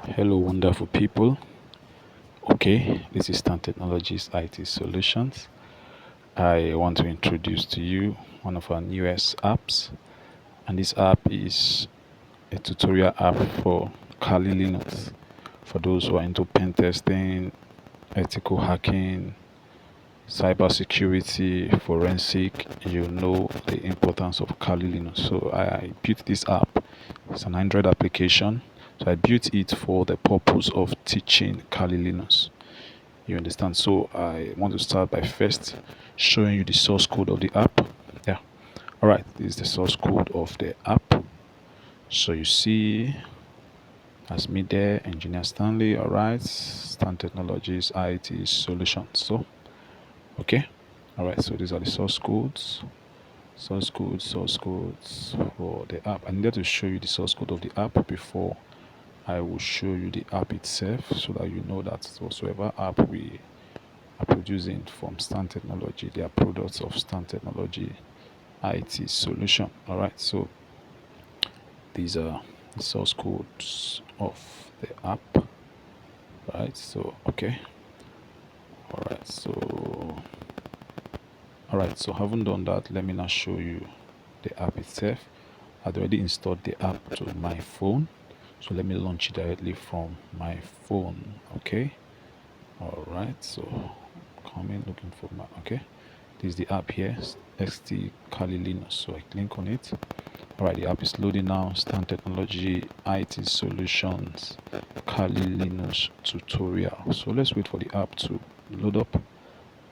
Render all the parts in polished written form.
Hello, wonderful people. Okay, this is StanTechnology IT Solutions. I want to introduce to you one of our newest apps, and this app is a tutorial app for Kali Linux. For those who are into pen testing, ethical hacking, cybersecurity, forensic, you know the importance of Kali Linux. So I built this app. It's an Android application. So I built it for the purpose of teaching Kali Linux. You understand? So I want to start by first showing you the source code of the app. Yeah. All right. This is the source code of the app. So you see, as me there, Engineer Stanley. All right. StanTechnologies IT Solutions. So, okay. All right. So these are the source codes. Source codes for the app. I needed to show you the source code of the app before I will show you the app itself, so that you know that whatsoever app we are producing from StanTechnology, they are products of StanTechnology IT Solution. All right, so these are the source codes of the app. Right, so okay. All right, so having done that, let me now show you the app itself. I've already installed the app to my phone, so let me launch it directly from my phone. Okay. All right, so coming looking for my okay. This is the app here, XT Kali Linux. So I click on it. All right, the app is loading now. StanTechnology IT Solutions Kali Linux tutorial. So let's wait for the app to load up,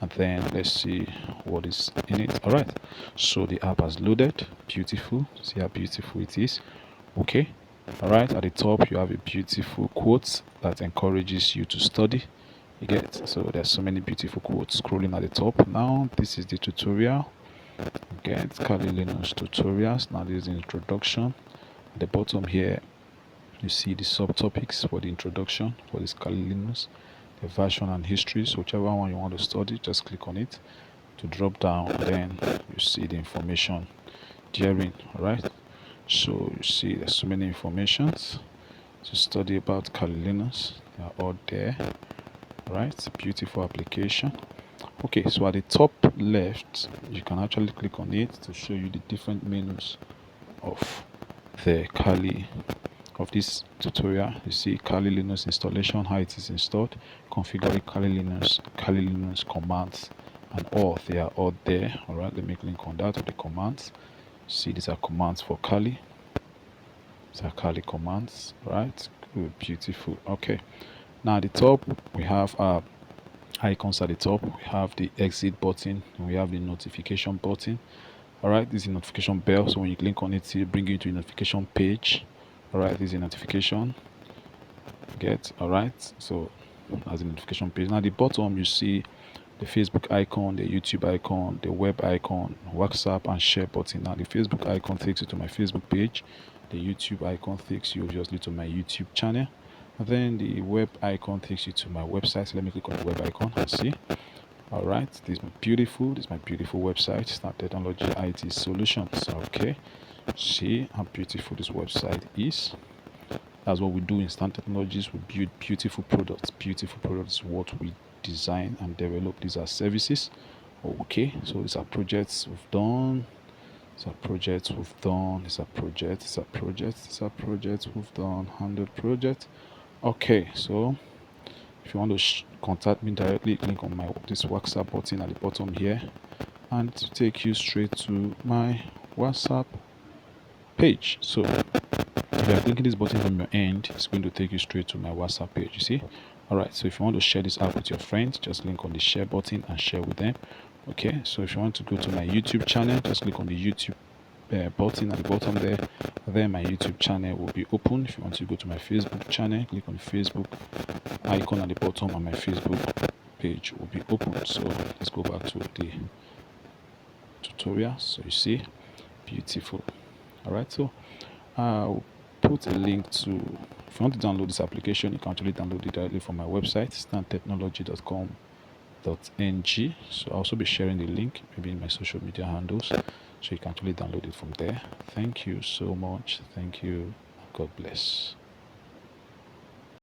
and then let's see what is in it. All right, so the app has loaded. Beautiful. See how beautiful it is. Okay. All right, at the top you have a beautiful quote that encourages you to study. You get, so there's so many beautiful quotes scrolling at the top. Now this is the tutorial. You get Kali Linux tutorials. Now this is the introduction. At the bottom here you see the subtopics for the introduction for this Kali Linux, the version and history. So whichever one you want to study, just click on it to drop down. Then you see the information therein. All right, so you see there's so many informations to study about Kali Linux. They are all there. Right, beautiful application. Okay, so at the top left you can actually click on it to show you the different menus of the Kali of this tutorial. You see Kali Linux installation, how it is installed, configuring Kali Linux commands, and all they are all there. All right, let me click on that, the commands. See, these are commands for Kali. These are Kali commands. Right, good, beautiful. Okay, now at the top we have icons. At the top we have the exit button, and we have the notification button. All right, this is a notification bell, so when you click on it, it will bring you to a notification page. All right, this is a notification get. All right, so as a notification page. Now at the bottom you see the Facebook icon, the YouTube icon, the web icon, WhatsApp, and share button. Now the Facebook icon takes you to my Facebook page, the YouTube icon takes you obviously to my YouTube channel, and then the web icon takes you to my website. So let me click on the web icon and see. All right, this is my beautiful website, StanTechnology IT Solutions. Okay, see how beautiful this website is. That's what we do in StanTechnologies. We build beautiful products. Beautiful products is what we design and develop. These are services. Okay, so these are projects we've done. These are projects we've done. These are projects. These are projects. These are projects we've done. 100 projects. Okay, so if you want to contact me directly, click on this WhatsApp button at the bottom here, and it will take you straight to my WhatsApp page. So if you are clicking this button from your end, it's going to take you straight to my WhatsApp page. You see? All right, so if you want to share this app with your friends, just click on the share button and share with them. Okay, so if you want to go to my YouTube channel, just click on the YouTube button at the bottom there. Then my YouTube channel will be open. If you want to go to my Facebook channel, click on the Facebook icon at the bottom, and my Facebook page will be open. So let's go back to the tutorial. So you see, beautiful. All right, so I'll put a link to, if you want to download this application, you can actually download it directly from my website, stantechnology.com.ng. So I'll also be sharing the link maybe in my social media handles, so you can actually download it from there. Thank you so much. Thank you. God bless.